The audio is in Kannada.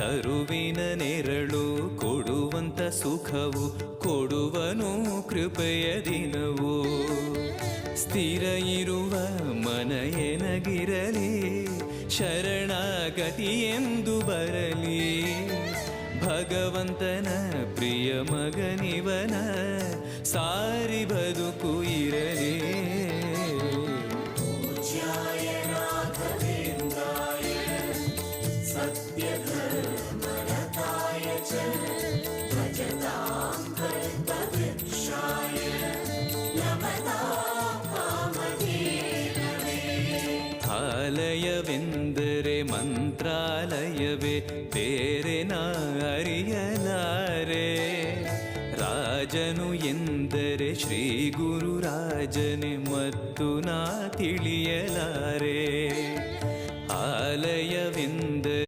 ತರುವಿನ ನೆರಳು ಕೊಡುವಂತ ಸುಖವು ಕೊಡುವನು ಕೃಪೆಯ ದಿನವು. ಸ್ಥಿರ ಇರುವ ಮನ ಎನಗಿರಲಿ ಶರಣಾಗತಿ ಎಂದು ಬರಲಿ. ಭಗವಂತನ ಪ್ರಿಯ ಮಗನಿವನ ಸಾರಿ ಬದುಕು ಇರಲಿ. ಆಲಯವೆಂದರೆ ಮಂತ್ರಾಲಯವೇ ಬೇರೆ ನಾ ಅರಿಯಲಾರೆ. ರಾಜನು ಎಂದರೆ ಶ್ರೀ ಗುರು ರಾಜನೇ ಮತ್ತು ನಾ ತಿಳಿಯಲಾರೆ.